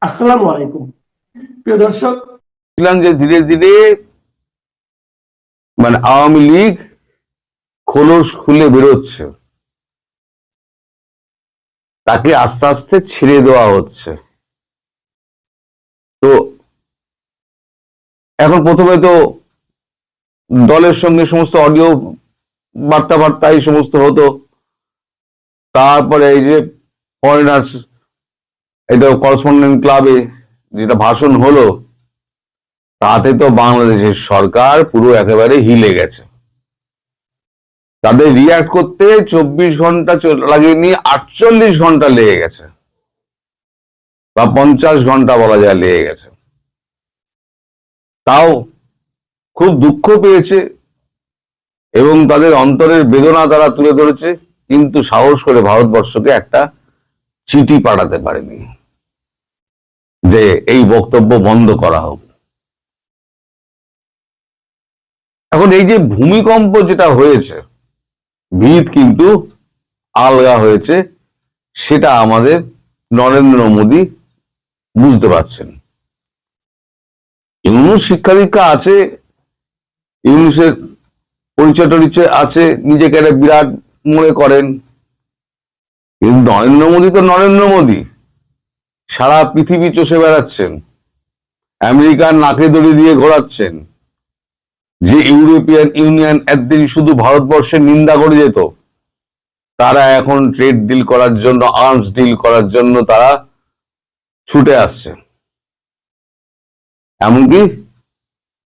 আসসালামু আলাইকুম প্রিয় দর্শক। দেখলাম যে ধীরে ধীরে আওয়ামী লীগ খোলস খুলে বেরোচ্ছে, তাকে আস্তে আস্তে ছেড়ে দেওয়া হচ্ছে। তো এখন প্রথমে তো দলের সঙ্গে সমস্ত অডিও বার্তা এই সমস্ত হতো, তারপরে এই যে ফরেনার্স এটা করেসপন্ডেন্ট ক্লাবে যেটা ভাষণ হলো, তাতে তো বাংলাদেশের সরকার পুরো একেবারে হিলে গেছে। তাদের রিয়াক্ট করতে 24 ঘন্টা লাগেনি, 48 ঘন্টা লেগে গেছে, বা 50 ঘন্টা বলা যায় লেগে গেছে। তাও খুব দুঃখ পেয়েছে এবং তাদের অন্তরের বেদনা তারা তুলে ধরেছে, কিন্তু সাহস করে ভারতবর্ষকে একটা চিঠি পাঠাতে পারেনি যে এই বক্তব্য বন্ধ করা হোক। এখন এই যে ভূমিকম্প যেটা হয়েছে, ভিত কিন্তু আলগা হয়েছে, সেটা আমাদের নরেন্দ্র মোদী বুঝতে পারছেন। ইউনুস শিক্ষা দীক্ষা আছে, ইউনুসের পরিচয় টরিচয় আছে, নিজেকে একটা বিরাট মনে করেন, কিন্তু নরেন্দ্র মোদী তো নরেন্দ্র মোদী, সারা পৃথিবী চষে বেড়াচ্ছেন, আমেরিকার নাকে দড়ি দিয়ে ঘোরাচ্ছেন। যে ইউরোপিয়ান ইউনিয়ন একদিন শুধু ভারতবর্ষের নিন্দা করে যেত, তারা এখন ট্রেড ডিল করার জন্য, আর্মস ডিল করার জন্য তারা ছুটে আসছে। এমনকি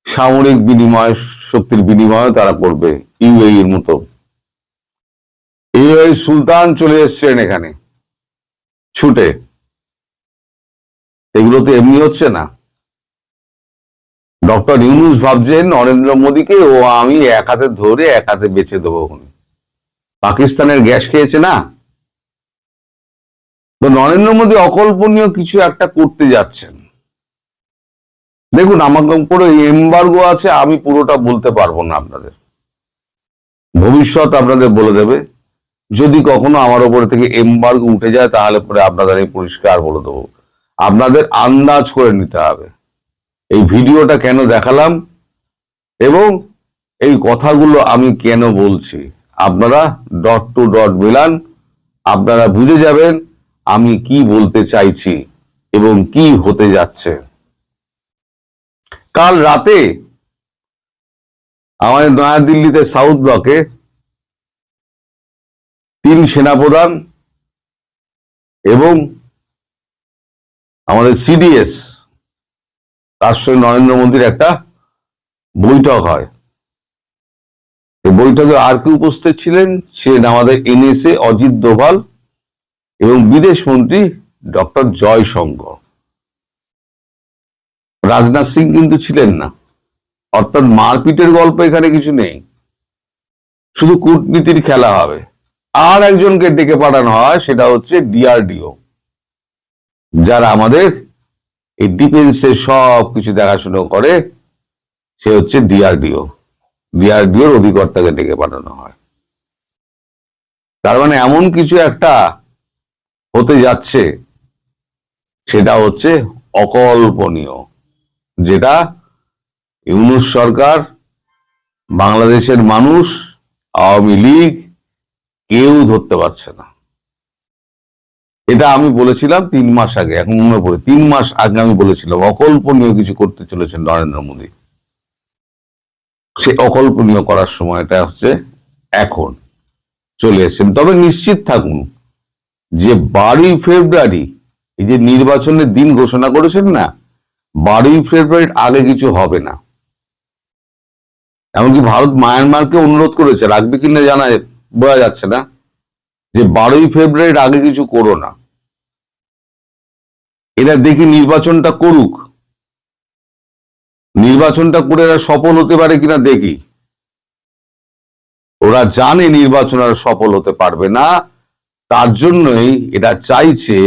সামরিক বিনিময়, শক্তির বিনিময় তারা করবে ইউএইর মতো। ইউএই সুলতান চলে এসছেন এখানে ছুটে। এগুলো তো এমনি হচ্ছে না। ডক্টর ইউনুস ভাবছেন নরেন্দ্র মোদীকে ও আমি এক হাতে ধরে এক হাতে বেঁচে দেবো। পাকিস্তানের গ্যাস খেয়েছে না, তো নরেন্দ্র মোদী অকল্পনীয় কিছু একটা করতে যাচ্ছেন। দেখুন, আমার উপরে এমবার্গো আছে, আমি পুরোটা বলতে পারবো না আপনাদের, ভবিষ্যৎ আপনাদের বলে দেবে। যদি কখনো আমার উপরে থেকে এমবার্গো উঠে যায়, তাহলে পরে আপনাদের এই পরিষ্কার বলে দেবো। আপনাদের আন্দাজ করে নিতে হবে এই ভিডিওটা কেন দেখালাম এবং এই কথাগুলো আমি কেন বলছি। আপনারা ডট টু ডট মিলান, আপনারা বুঝে যাবেন আমি কি বলতে চাইছি এবং কি হতে যাচ্ছে। কাল রাতে আমাদের নয়াদিল্লিতে সাউথ ব্লকে 3 সেনাপ্রধান এবং আমাদের সিডিএস, তার সঙ্গে নরেন্দ্র মোদীর একটা বৈঠক হয়। এই বৈঠকে আর কি উপস্থিত ছিলেন? ছিলেন আমাদের এনএসএ অজিত দোভাল এবং বিদেশ মন্ত্রী ডক্টর জয়শঙ্কর। রাজনাথ সিং কিন্তু ছিলেন না। অর্থাৎ মারপিটের গল্প এখানে কিছু নেই, শুধু কূটনীতির খেলা হবে। আর একজনকে ডেকে পাঠানো হয়, সেটা হচ্ছে ডিআরডিও, যারা আমাদের এই ডিফেন্সের সব কিছু দেখাশোনা করে, সে হচ্ছে ডিআরডিও। ডিআরডিওর অধিকর্তাকে ডেকে পাঠানো হয়। তার মানে এমন কিছু একটা হতে যাচ্ছে, সেটা হচ্ছে অকল্পনীয়, যেটা ইউনুস সরকার, বাংলাদেশের মানুষ, আওয়ামী লীগ কেউ ধরতে পারছে না। এটা আমি বলেছিলাম 3 মাস আগে, এখন মনে পড়ে 3 মাস আগে আমি বলেছিলাম অকল্পনীয় কিছু করতে চলেছেন নরেন্দ্র মোদী। সে অকল্পনীয় করার সময়টা হচ্ছে এখন চলে এসেছেন। তবে নিশ্চিত থাকুন যে 12ই ফেব্রুয়ারি এই যে নির্বাচনের দিন ঘোষণা করেছেন না, 12ই ফেব্রুয়ারির আগে কিছু হবে না। এমনকি ভারত মায়ানমারকে অনুরোধ করেছে, রাখবে কিনা জানা বোঝা যাচ্ছে না, যে 12ই ফেব্রুয়ারির আগে কিছু করো না, এরা দেখি নির্বাচনটা করুক, নির্বাচনটা করে এরা সফল হতে পারে কিনা দেখি। ওরা জানে নির্বাচন আর সফল হতে পারবে না, তার জন্যই এটা চাইছে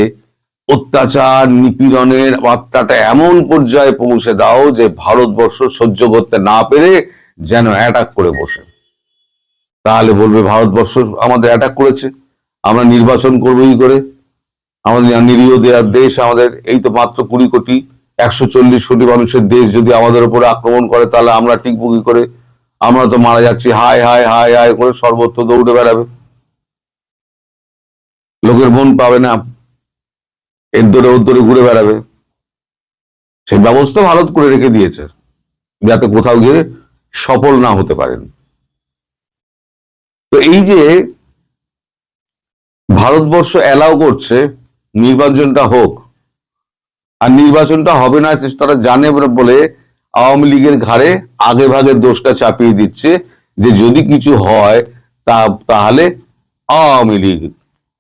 অত্যাচার নিপীড়নের মাত্রাটা এমন পর্যায়ে পৌঁছে দাও যে ভারতবর্ষ সহ্য করতে না পেরে যেন অ্যাটাক করে বসে। তাহলে বলবে ভারতবর্ষ আমাদের অ্যাটাক করেছে, আমরা নির্বাচন করবো কি করে। আমাদের নিরীহ দেশ, আমাদের এই তো মাত্র 20 কোটি, 140 কোটি মানুষের দেশ যদি আমাদের উপরে আক্রমণ করে তাহলে আমরা টিকবো কি করে? আমরা তো মারা যাচ্ছি, হায় হায় হায় হায় করে সর্বত্র দৌড়ে বেড়াবে, লোকের মন পাবে না, এর দৌড়ে ওর দৌড়ে ঘুরে বেড়াবে। সেই ব্যবস্থা ভারত করে রেখে দিয়েছে যাতে কোথাও গিয়ে সফল না হতে পারেন। তো এই যে ভারতবর্ষ অ্যালাউ করছে নির্বাচনটা হোক, আর নির্বাচনটা হবে না তারা জানে বলে আওয়ামী লীগের ঘাড়ে আগে ভাগে দোষটা চাপিয়ে দিচ্ছে যে যদি কিছু হয় তাহলে আওয়ামী লীগ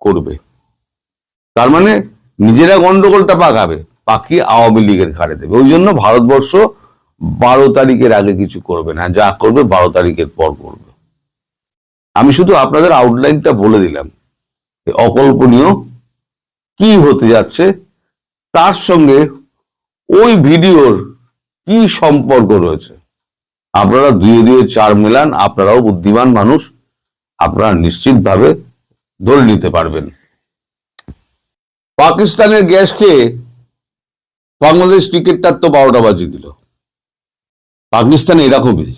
করবে। তার মানে নিজেরা গন্ডগোলটা পাকিয়ে আওয়ামী লীগের ঘাড়ে দেবে। ওই জন্য ভারতবর্ষ 12 তারিখের আগে কিছু করবে না, যা করবে 12 তারিখের পর করবে। আমি শুধু আপনাদের আউটলাইনটা বলে দিলাম, অকল্পনীয় কি হতে যাচ্ছে, তার সঙ্গে ওই ভিডিওর কি সম্পর্ক রয়েছে। আপনারা 2 দিয়ে 4 মেলান, আপনারাও বুদ্ধিমান মানুষ, আপনারা নিশ্চিতভাবে ধরে নিতে পারবেন। পাকিস্তানের গ্যাস খেয়ে বাংলাদেশ ক্রিকেটটার তো 12টা বাজিয়ে দিল। পাকিস্তান এরকমই,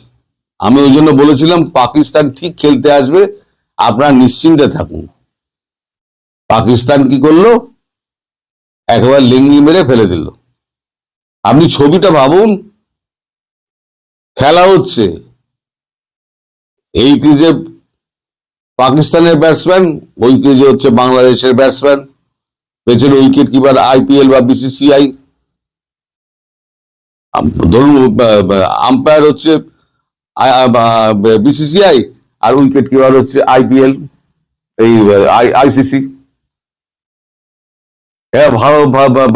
আমি ওই জন্য বলেছিলাম পাকিস্তান ঠিক খেলতে আসবে, আপনারা নিশ্চিন্তে থাকুন। পাকিস্তান কি করলো, একবার লেঙ্গি মেরে ফেলে দিল। আপনি ছবিটা ভাবুন, খেলা হচ্ছে, এই ক্রিজে পাকিস্তানের ব্যাটসম্যান, ওই ক্রিজে হচ্ছে বাংলাদেশের ব্যাটসম্যান, পেছনে উইকেট কিপার আইপিএল বা বিসিসিআই, ধরুন আম্পায়ার হচ্ছে বিসিসিআই আর উইকেট কিপার হচ্ছে আইপিএল, এই আইসিসি।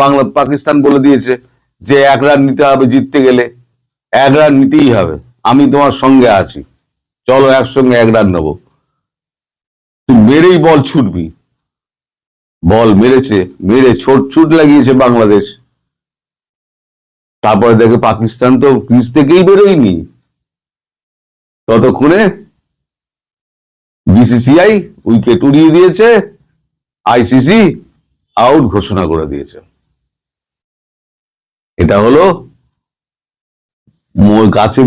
বাংলা পাকিস্তান বলে দিয়েছে যে 1 রান নিতে হবে, জিততে গেলে 1 রান নিতেই হবে, আমি তোমার সঙ্গে আছি, চলো একসঙ্গে 1 রান নেবো। তুই মেরেই বল ছুটবি। বল মেরে ছুট লাগিয়েছে বাংলাদেশ। তারপরে দেখে পাকিস্তান তো ক্রিজ থেকেই বেরোয়নি, ততক্ষণে বিসিসিআই উইকেট উড়িয়ে দিয়েছে, আইসিসি আউট ঘোষণা করে দিয়েছে। এটা হলো গাছে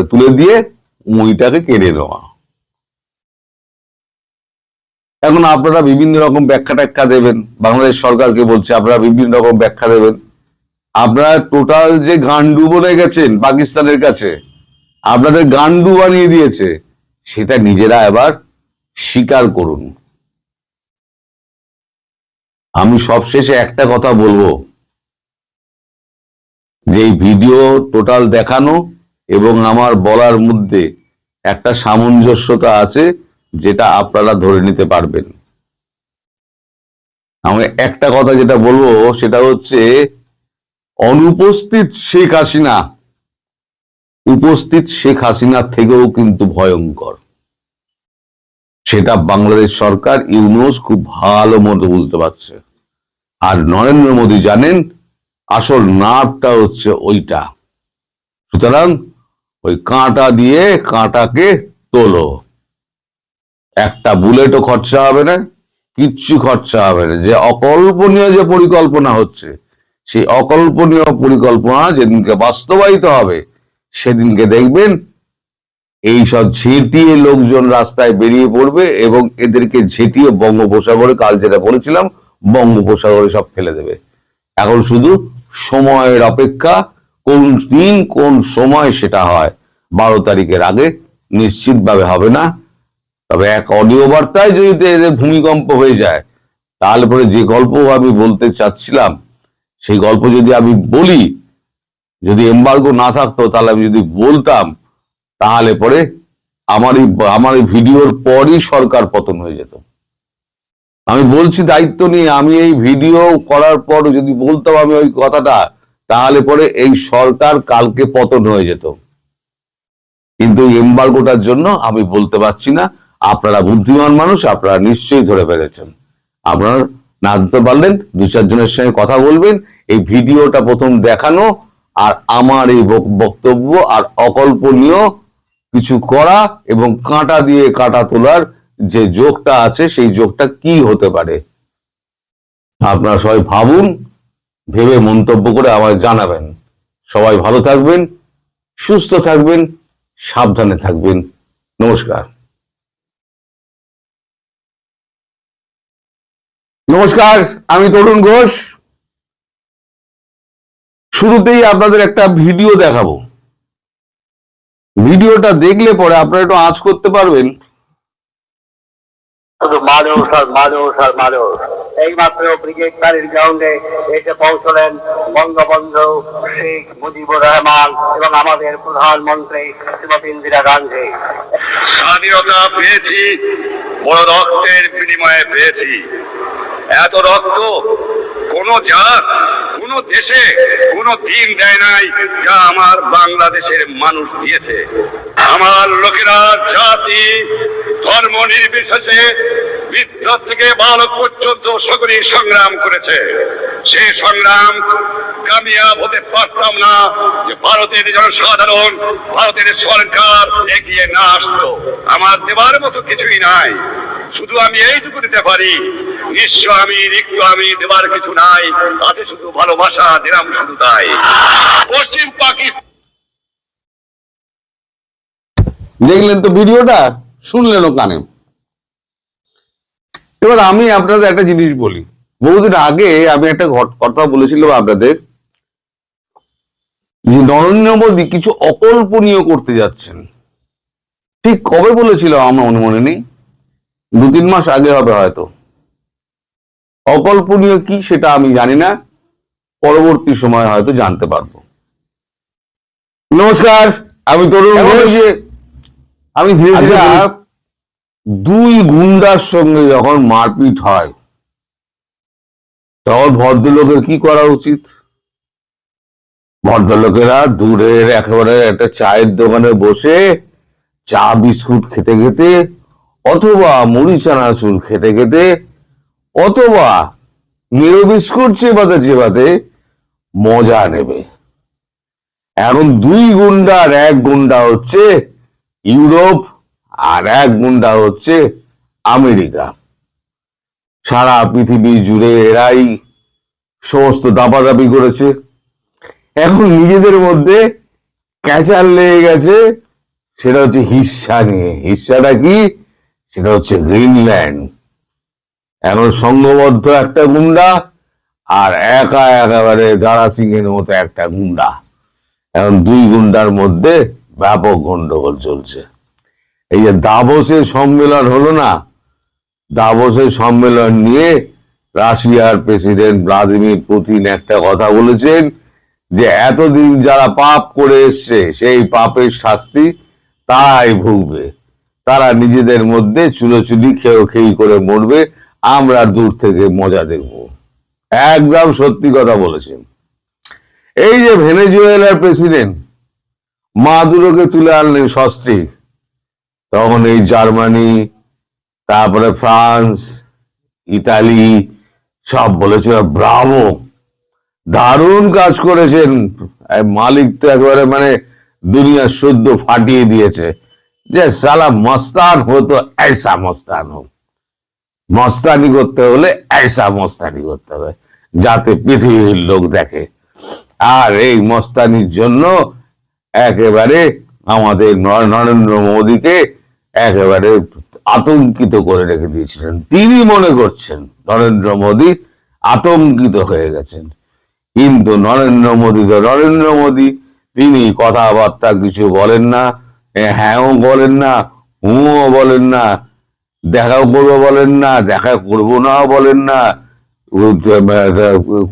তুলে দিয়ে মইটাকে কেড়ে নেওয়া। এখন আপনারা বিভিন্ন রকম ব্যাখ্যা দেবেন, বাংলাদেশ সরকারকে বলছে আপনারা বিভিন্ন রকম ব্যাখ্যা দেবেন। আপনারা টোটাল যে গান্ডু বলে গেছেন পাকিস্তানের কাছে, আপনাদের গান্ডু বানিয়ে দিয়েছে, সেটা নিজেরা এবার স্বীকার করুন। আমি সবশেষে একটা কথা বলবো, যে এই ভিডিও টোটাল দেখানো এবং আমার বলার মধ্যে একটা সামঞ্জস্যতা আছে, যেটা আপনারা ধরে নিতে পারবেন। আমি একটা কথা যেটা বলবো সেটা হচ্ছে, অনুপস্থিত শেখ হাসিনা উপস্থিত শেখ হাসিনার থেকেও কিন্তু ভয়ঙ্কর। সেটা বাংলাদেশ সরকার, ইউনূস খুব ভালো মতো বুঝতে পারছে। আর নরেন্দ্র মোদী জানেন আসল নাটটা হচ্ছে ওইটা। সুতরাং ওই কাঁটা দিয়ে কাঁটাকে তোলো, একটা বুলেটও খরচা হবে না, কিচ্ছু খরচা হবে না। যে অকল্পনীয় যে পরিকল্পনা হচ্ছে, সেই অকল্পনীয় পরিকল্পনা যেদিনকে বাস্তবায়িত হবে, সেদিনকে দেখবেন এই সব ঝেঁটিয়ে লোকজন রাস্তায় বেরিয়ে পড়বে এবং এদেরকে ঝেঁটিয়ে বঙ্গোপসাগরে, কাল যেটা বলেছিলাম, বঙ্গোপসাগরে সব ফেলে দেবে। এখন শুধু সময়ের অপেক্ষা, কোন দিন কোন সময় সেটা হয়। 12 তারিখের আগে নিশ্চিতভাবে হবে না। তবে এক অডিও বার্তায় যদি এদের ভূমিকম্প হয়ে যায়, তাহলে পরে যে গল্প আমি বলতে চাচ্ছিলাম, সেই গল্প যদি আমি বলি, যদি এমবার্গো না থাকতো তাহলে আমি যদি বলতাম, তাহলে পরে আমার এই ভিডিওর পরই সরকার পতন হয়ে যেত। আমি বলছি দায়িত্ব নিয়ে, আমি এই ভিডিও করার পর যদি বলতাম আমি ওই কথাটা, তাহলে পরে এই সরকার কালকে পতন হয়ে যেত। কিন্তু এই এমবার্গোটার জন্য আমি বলতে পারছি না। আপনারা বুদ্ধিমান মানুষ, আপনারা নিশ্চয়ই ধরে ফেলেছেন। আপনারা না ধরতে পারলেন 2-4 জনের সঙ্গে কথা বলবেন। এই ভিডিওটা প্রথম দেখানো আর আমার এই বক্তব্য আর অকল্পনীয় কিছু করা এবং কাঁটা দিয়ে কাঁটা তোলার যে যোগটা আছে, সেই যোগটা কি হতে পারে আপনারা সবাই ভাবুন, ভেবে মন্তব্য করে আমায় জানাবেন। সবাই ভালো থাকবেন, সুস্থ থাকবেন, সাবধানে থাকবেন। নমস্কার। নমস্কার, আমি তরুণ ঘোষ। শুরুতেই আপনাদের একটা ভিডিও দেখাবো। ভিডিওটা দেখলে পরে আপনারা একটু আঁচ করতে পারবেন। শুধু মানুষ আর মানুষ আর মানুষ। এইমাত্র ব্রিগেড বাড়ির গ্রাউন্ডে এসে পৌঁছলেন বঙ্গবন্ধু শেখ মুজিবুর রহমান এবং আমাদের প্রধানমন্ত্রী শ্রীমতী ইন্দিরা গান্ধী। স্বাধীনতা পেয়েছি বড় রক্তের বিনিময়ে পেয়েছি। এত রক্ত কোন জাত, কোন দেশে, কোন দিন দেয় নাই যা আমার বাংলাদেশের মানুষ দিয়েছে। আমার লোকেরা জাতি ধর্ম নির্বিশেষে বৃদ্ধ থেকে বালক পর্যন্ত সকলেই সংগ্রাম করেছে। সেই সংগ্রাম কামিয়াব হতে পারতাম না যে ভারতের জনসাধারণ, ভারতের সরকার এগিয়ে না আসতো। আমার দেবার মতো কিছুই নাই, শুধু আমি এইটুকু দিতে পারি। নিঃস্ব আমি, রিক্ত আমি, দেবার কিছু নাই, আছে শুধু ভালোবাসা, দিলাম শুধু তাই। পশ্চিম পাকিস্তান দেখলেন তো ভিডিওটা, শুনলেন কানে। এবার আমি আপনাদের একটা জিনিস বলি। বহুদিন আগে আমি একটা কথা বলেছিলাম আপনাদের, যে নরেন্দ্র মোদী কিছু অকল্পনীয় করতে যাচ্ছেন। ঠিক কবে বলেছিল আমার মনে নেই, 2-3 মাস আগে হবে হয়তো। অকল্পনীয় কি সেটা আমি জানি না, পরবর্তী সময় হয়তো জানতে পারবো। নমস্কার, আমি তরুণ ঘোষ। আমি ধীরে ধীরে 2 গুন্ডার সঙ্গে যখন মারপিট হয় তখন ভদ্রলোকের কি করা উচিত? ভদ্রলোকেরা দূরের একেবারে একটা চায়ের দোকানে বসে চা বিস্কুট খেতে খেতে, অথবা মুড়ি চানাচুর খেতে খেতে, অথবা মেরো বিস্কুট চেবাতে চেবাতে মজা নেবে। এখন 2 গুন্ডার, 1 গুন্ডা হচ্ছে ইউরোপ আর 1 গুন্ডা হচ্ছে আমেরিকা। সারা পৃথিবী জুড়ে এরাই সমস্ত দাপাদাপি করেছে। এখন নিজেদের মধ্যে ক্যাচাল লেগে গেছে, সেটা হচ্ছে হিস্সা নিয়ে। হিস্সাটা কি? সেটা হচ্ছে গ্রিনল্যান্ড। এখন সংঘবদ্ধ একটা গুন্ডা আর একা একেবারে দারা সিং এর মতো একটা গুন্ডা। এখন 2 গুন্ডার মধ্যে ব্যাপক গন্ডগোল চলছে। এই যে দাভোসের সম্মেলন হলো না, দাভোসের সম্মেলন নিয়ে রাশিয়ার প্রেসিডেন্ট ভ্লাদিমির পুতিন একটা কথা বলেছেন, যে এতদিন যারা পাপ করে এসছে সেই পাপের শাস্তি তারাই ভুগবে। তারা নিজেদের মধ্যে চুলোচুলি খেয়েই করে মরবে, আমরা দূর থেকে মজা দেখব। একদম সত্যি কথা বলেছেন। এই যে ভেনেজুয়েলার প্রেসিডেন্ট মাদুরোকে তুলে আনলেন সস্ত্রীক, তখন এই জার্মানি, তারপরে ফ্রান্স, ইতালি সব বলেছিল ব্রাভো, দারুণ কাজ করেছেন। মালিক তো একেবারে মানে দুনিয়া শুদ্ধ ফাটিয়ে দিয়েছে, যে সালা মস্তান হতো ऐसा মস্তান হোক। মস্তানি করতে হলে ऐसा মস্তানি করতে হবে যাতে পৃথিবীর লোক দেখে। আর এই মস্তানির জন্য একেবারে আমাদের নরেন্দ্র মোদীকে একেবারে আতঙ্কিত করে রেখে দিয়েছিলেন। তিনি মনে করছেন নরেন্দ্র মোদী আতঙ্কিত হয়ে গেছেন, কিন্তু নরেন্দ্র মোদী তিনি কথাবার্তা কিছু বলেন না, হ্যাঁও বলেন না, হুঁও বলেন না, দেখাও করবো বলেন না, দেখা করবো না বলেন না।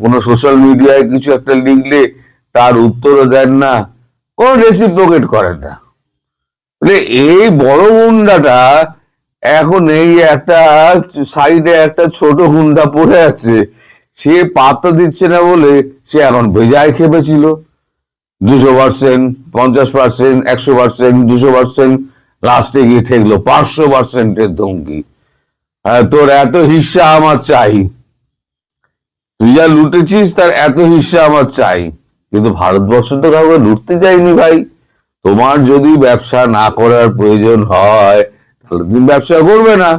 কোনো সোশ্যাল মিডিয়ায় কিছু একটা লিখলে তার উত্তরও দেন না, কোন রেসিপ্রোকেট করেন না। এই বড় গুন্ডাটা এখন এই একটা সাইডে একটা ছোট গুন্ডা পড়ে আছে, সে পাত্তা দিচ্ছে না বলে সে এখন বেজায় খেপেছিল। 200%, 50%, 100%, 200%, লাস্টে গিয়ে ঠেকলো 500%-এর ধমকি। তোর এত হিস্সা আমার চাই, তুই যা লুটেছিস তার এত হিস্সা আমার চাই। কিন্তু ভারতবর্ষ তো কাউকে লুটতে যায়নি ভাই। তোমার যদি ব্যবসা না করার প্রয়োজন হয় তাহলে তুমি ব্যবসা করবে না,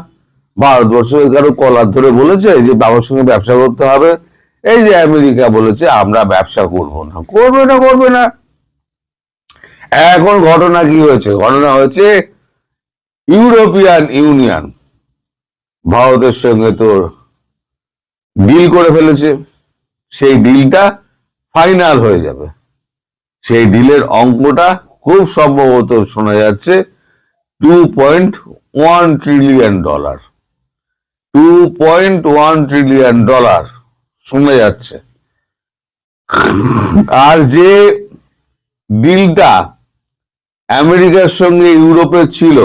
ভারতবর্ষের কারো কলার ধরে বলেছে যে বাবার সঙ্গে ব্যবসা করতে হবে? এই যে আমেরিকা বলেছে আমরা ব্যবসা করব না, করবে না। এখন ঘটনা কি হয়েছে? ঘটনা হয়েছে ইউরোপিয়ান ইউনিয়ন ভারতের সঙ্গে তো ডিল করে ফেলেছে। সেই ডিলটা ফাইনাল হয়ে যাবে। সেই ডিলের অঙ্কটা খুব সম্ভবত শোনা যাচ্ছে $2.1 ট্রিলিয়ন। $2.1 ট্রিলিয়ন শোনা যাচ্ছে। আর যে ডিলটা আমেরিকার সঙ্গে ইউরোপের ছিল,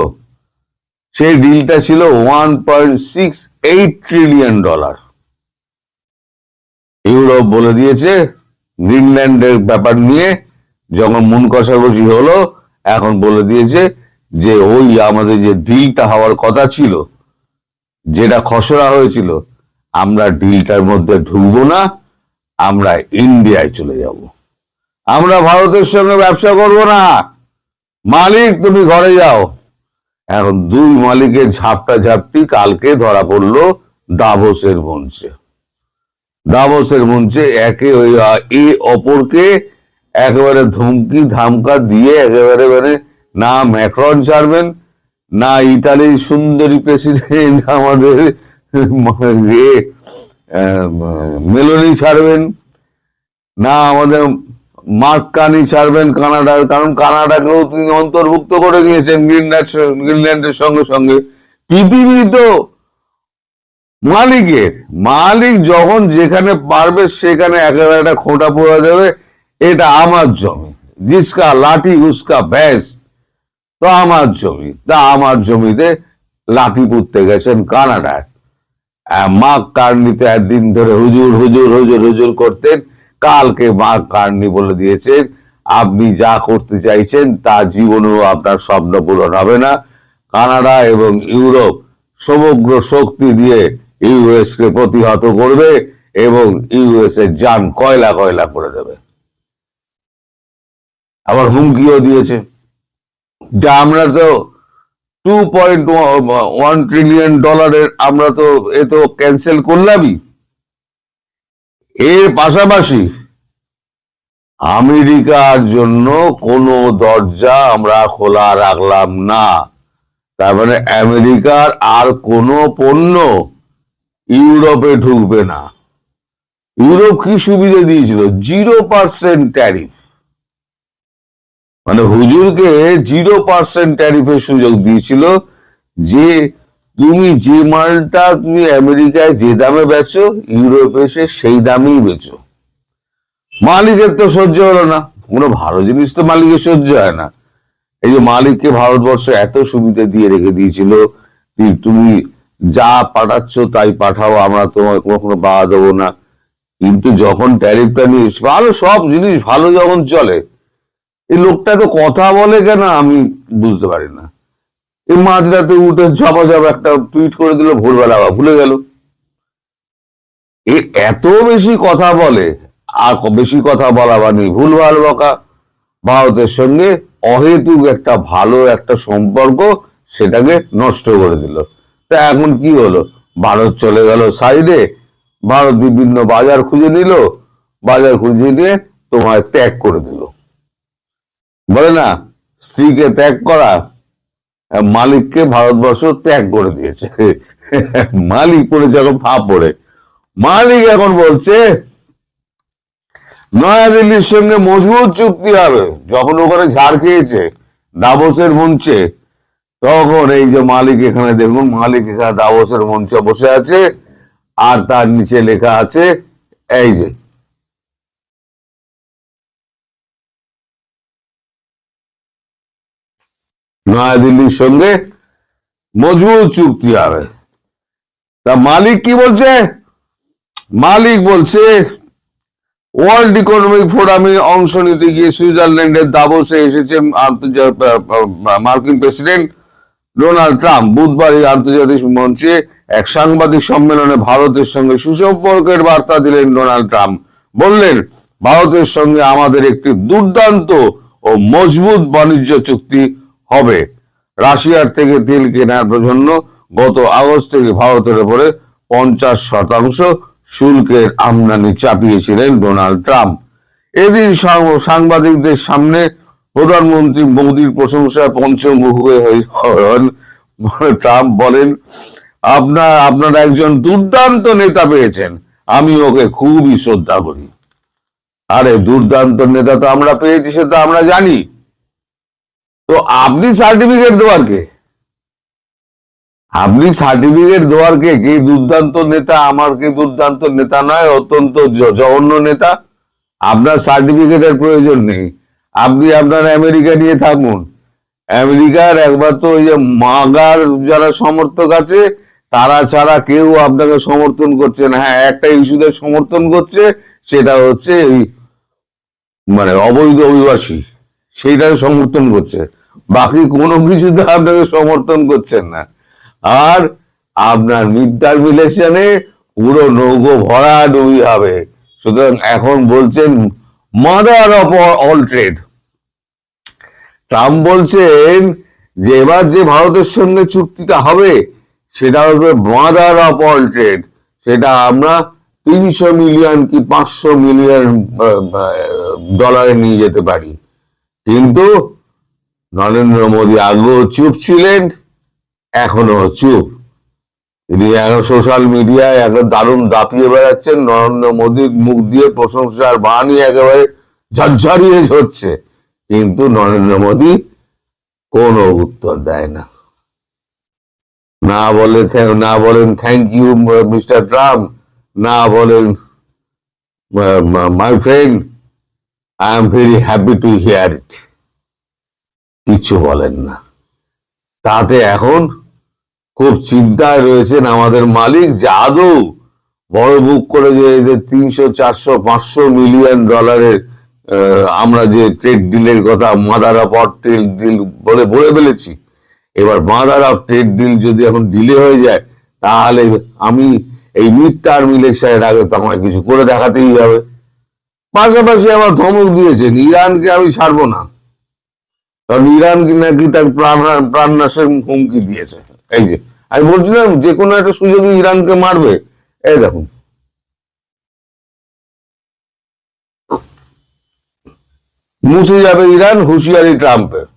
সেই ডিলটা ছিল $1.68 ট্রিলিয়ন। ইউরোপ বলে দিয়েছে, গ্রিনল্যান্ডের ব্যাপার নিয়ে যখন মন কষাকষি হলো, এখন বলে দিয়েছে যে ওই আমাদের যে ডিলটা হওয়ার কথা ছিল, যেটা খসড়া হয়েছিল, আমরা ডিলটার মধ্যে ঢুকবো না, আমরা ইন্ডিয়ায় চলে যাব, আমরা ভারতের সঙ্গে ব্যবসা করব না, মালিক তুমি ঘরে যাও। এখন দুই মালিকের ঝাপটি কালকে ধরা পড়লো দাভোসের মঞ্চে একে অপরকে একেবারে ধমকি ধামকা দিয়ে একেবারে মানে না ম্যাক্রন ছাড়বেন, না ইতালির সুন্দরী প্রেসিডেন্ট আমাদের মেলোনি ছাড়বেন, না আমাদের মার্ক কার্নি ছাড়বেন কানাডার, কারণ কানাডাকেও তিনি অন্তর্ভুক্ত করে নিয়েছেন গ্রিনল্যান্ডের সঙ্গে। পৃথিবী তো মালিক যখন যেখানে পারবে সেখানে একেবারে একটা খোঁটা পড়া যাবে, এটা আমার জমি, জিসকা লাঠি উসকা ভ্যাস, তো আমার জমি, আমার জমিতে লাঠি পুঁততে গেছেন কানাডায়। মার্ক কার্নিতে একদিন ধরে হুজুর করতেন, কালকে মার্ক কার্নি বলে দিয়েছেন আপনি যা করতে চাইছেন তা জীবনেও আপনার স্বপ্ন পূরণ হবে না। কানাডা এবং ইউরোপ সমগ্র শক্তি দিয়ে ইউএস কে প্রতিহত করবে এবং ইউএস এর যান কয়লা করে দেবে। আবার হুমকিও দিয়েছে যে আমরা তো $2.1 ট্রিলিয়ন আমরা তো এ তো ক্যান্সেল করলামই, এর পাশাপাশি আমেরিকার জন্য কোনো দরজা আমরা খোলা রাখলাম না। তার মানে আমেরিকার আর কোনো পণ্য ইউরোপে ঢুকবে না। ইউরোপ কি সুবিধা দিয়েছিল? 0% ট্যারিফ, মানে হুজুরকে 0% ট্যারিফের সুযোগ দিয়েছিল যে তুমি যে মালটা তুমি আমেরিকায় যে দামে বেচো, ইউরোপে এসে সেই দামেই বেচো। মালিকের তো সহ্য হলো না, কোনো ভালো জিনিস তো মালিকের সহ্য হয় না। এই যে মালিককে ভারতবর্ষে এত সুবিধা দিয়ে রেখে দিয়েছিল, তুমি যা পাঠাচ্ছ তাই পাঠাও, আমরা তোমার কখনো বাধা দেবো না। কিন্তু যখন ট্যারিফটা নিয়ে ভালো, সব জিনিস ভালো যখন চলে, এই লোকটা তো কথা বলে কেন আমি বুঝতে পারি না। এই মাঝরাতে উঠে ঝাপা একটা টুইট করে দিল, ভোরবেলা ভুলে গেল। এত বেশি কথা বলে, আর বেশি কথা বলা মানে ভুলভাল বকা। ভারতের সঙ্গে অহেতুক একটা ভালো একটা সম্পর্ক সেটাকে নষ্ট করে দিল। তা এখন কি হলো? ভারত চলে গেল সাইডে, ভারত বিভিন্ন বাজার খুঁজে নিল, বাজার খুঁজে নিয়ে তোমায় ত্যাগ করে দিল। বলে না, স্ত্রীকে ত্যাগ করা, মালিককে ভারতবর্ষ ত্যাগ করে দিয়েছে। মালিক পড়েছে এখন ফাঁপ পড়ে। মালিক এখন বলছে নয়াদিল্লির সঙ্গে মজবুত চুক্তি হবে। যখন ওখানে ঝাড় খেয়েছে দাভোসের মঞ্চে, তখন এই যে মালিক এখানে দেখুন, মালিক এখানে দাভোসের মঞ্চে বসে আছে, আর তার নিচে লেখা আছে এই যে নয়াদিল্লির সঙ্গে মজবুত চুক্তি হবে। তা মালিক কি বলছে? মালিক বলছে ওয়ার্ল্ড ইকোনমিক ফোরামে অংশ নিতে গিয়ে সুইজারল্যান্ডের দাভোসে এসেছেন মার্কিন প্রেসিডেন্ট ডোনাল্ড ট্রাম্প। বুধবার এই আন্তর্জাতিক মঞ্চে এক সাংবাদিক সম্মেলনে ভারতের সঙ্গে সুসম্পর্কের বার্তা দিলেন ডোনাল্ড ট্রাম্প। বললেন, ভারতের সঙ্গে আমাদের একটি দুর্দান্ত ও মজবুত বাণিজ্য চুক্তি হবে। রাশিয়ার থেকে তেল কেনার জন্য গত আগস্ট থেকে ভারতের উপরে 50% শুল্কের আমদানি চাপিয়েছিলেন ডোনাল্ড ট্রাম্প। এদিন সাংবাদিকদের সামনে প্রধানমন্ত্রী মোদীর প্রশংসায় পঞ্চমুখ হন। ট্রাম্প বলেন, আপনারা একজন দুর্দান্ত নেতা পেয়েছেন, আমি ওকে খুবই শ্রদ্ধা করি। আরে দুর্দান্ত নেতা তো আমরা পেয়েছি, সে তো আমরা জানি। তো আপনি সার্টিফিকেট দেওয়ার কে? আপনি সার্টিফিকেট দেওয়ার কে? কে দুর্দান্ত নেতা? আমার কে দুর্দান্ত নেতা নয়, অত্যন্ত জঘন্য নেতা। আপনার সার্টিফিকেটের প্রয়োজন নেই, আপনি আপনার আমেরিকা নিয়ে থাকুন। আমেরিকার একবার তো ওই যে মাগার যারা সমর্থক আছে তারা ছাড়া কেউ আপনাকে সমর্থন করছে না। হ্যাঁ, একটা ইস্যুতে সমর্থন করছে, সেটা হচ্ছে মানে অবৈধ অভিবাসী, সেইটাকে সমর্থন করছে, বাকি কোনো কিছুতে আপনাকে সমর্থন করছেন না। আর আপনার মিড টার্ম ইলেকশনে পুরো নৌকো ভরা ডুবি হবে। সুতরাং এখন বলছেন mother of all trade. Trump বলছেন যে এবার যে ভারতের সঙ্গে চুক্তিটা হবে সেটা হবে মাদার অফ অল ট্রেড। সেটা আমরা 300 মিলিয়ন কি 500 মিলিয়ন ডলারে নিয়ে যেতে পারি। কিন্তু নরেন্দ্র মোদী আগেও চুপ ছিলেন, এখনো চুপ। তিনি এখন সোশ্যাল মিডিয়ায় এখন দারুণ দাপিয়ে বেড়াচ্ছেন, নরেন্দ্র মোদীর মুখ দিয়ে প্রশংসার বাণী একেবারে ঝরঝরিয়ে ঝরছে, কিন্তু নরেন্দ্র মোদী কোনো উত্তর দেয় না। না বলেন থ্যাংক ইউ মিস্টার ট্রাম্প, না বলেন my friend I am very happy to hear it, কিছু বলেন না। তাতে এখন খুব চিন্তায় রয়েছেন আমাদের মালিক, যে আদৌ বড় বুক করে যে এদের 300, 400, 500 মিলিয়ন ডলারের আমরা যে ট্রেড ডিলের কথা মাদার অফ ট্রেড ডিল বলে ফেলেছি, এবার মাদার অফ ট্রেড ডিল যদি এখন ডিলে হয়ে যায়, তাহলে আমি এই মিড টার্ম ইলেকশনের আগে তো আমায় কিছু করে দেখাতেই হবে। পাশাপাশি আমার ধমক দিয়েছেন, ইরানকে আমি ছাড়বো না, কারণ ইরান নাকি তার প্রাণনাশের হুমকি দিয়েছে। এই যে আমি বলছিলাম যে কোনো একটা সুযোগে ইরানকে মারবে, এই দেখুন মুছে যাবে ইরান, হুঁশিয়ারি ট্রাম্পের।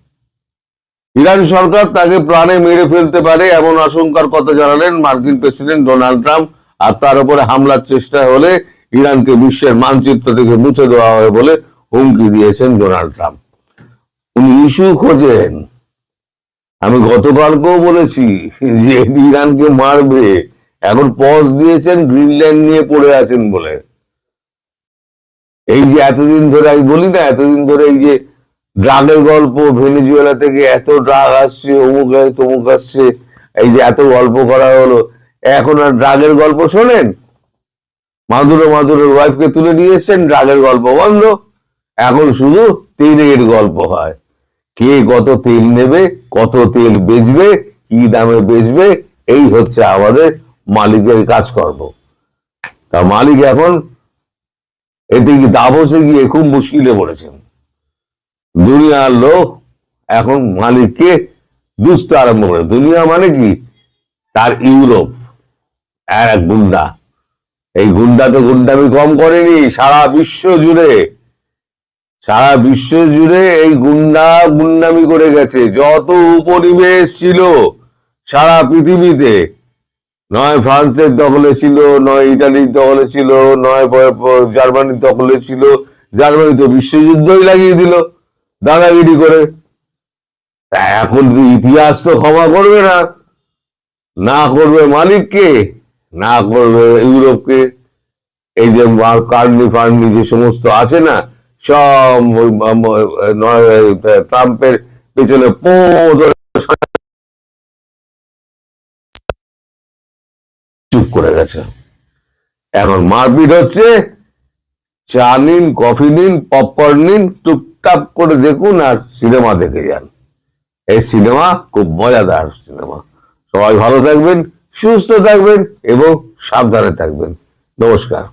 ইরান সরকার তাকে প্রাণে মেরে ফেলতে পারে এমন আশঙ্কার কথা জানালেন মার্কিন প্রেসিডেন্ট ডোনাল্ড ট্রাম্প। আর তার উপরে হামলার চেষ্টা হলে ইরানকে বিশ্বের মানচিত্র থেকে মুছে দেওয়া হবে বলে হুমকি দিয়েছেন ডোনাল্ড ট্রাম্প। উনি ইস্যু খোঁজেন। আমি গতকালকেও বলেছি যে ইরানকে মারবে, এখন পজ দিয়েছেন গ্রিনল্যান্ড নিয়ে পড়ে আছেন বলে। এই যে এতদিন ধরে আমি বলি না, এতদিন ধরে এই যে ড্রাগের গল্প, ভেনেজুয়েলা থেকে এত ড্রাগ আসছে, অমুক তমুক আসছে, এই যে এত গল্প করা হলো, এখন আর ড্রাগের গল্প শোনেন? মাদুরের ওয়াইফকে তুলে নিয়ে এসছেন, ড্রাগের গল্প বন্ধ, এখন শুধু তেলের গল্প হয়। কে কত তেল নেবে, কত তেল বেচবে, কি দামে বেচবে, এই হচ্ছে আমাদের মালিকের কাজকর্ম। তা মালিক এখন এতে কি দাভোসে গিয়ে খুব মুশকিলে পড়েছেন। দুনিয়ার লোক এখন মালিককে দুষতে আরম্ভ করে। দুনিয়া মানে কি? তার ইউরোপ এক গুন্ডা। এই গুন্ডা তো গুন্ডামি কম করেনি, সারা বিশ্ব জুড়ে এই গুন্ডামি করে গেছে। যত উপনিবেশ ছিল সারা পৃথিবীতে, নয় ফ্রান্সের দখলে ছিল, নয় ইটালির দখলে ছিল, নয় জার্মানির দখলে ছিল। জার্মানি তো বিশ্বযুদ্ধই লাগিয়ে দিল দাদাগিরি করে। এখন ইতিহাস তো ক্ষমা করবে না, না করবে মালিককে, না করবে ইউরোপকে। এই যে কার্নি ফার্নি যে সমস্ত আছে না, সব ট্রাম্পের পেছনে চুপ করে গেছে। এখন মারপিট হচ্ছে। চা নিন, কফি নিন, পপকর্ন নিন, টুপটাপ করে দেখুন আর সিনেমা দেখে যান। এই সিনেমা খুব মজাদার সিনেমা। সবাই ভালো থাকবেন, সুস্থ থাকবেন এবং সাবধানে থাকবেন। নমস্কার।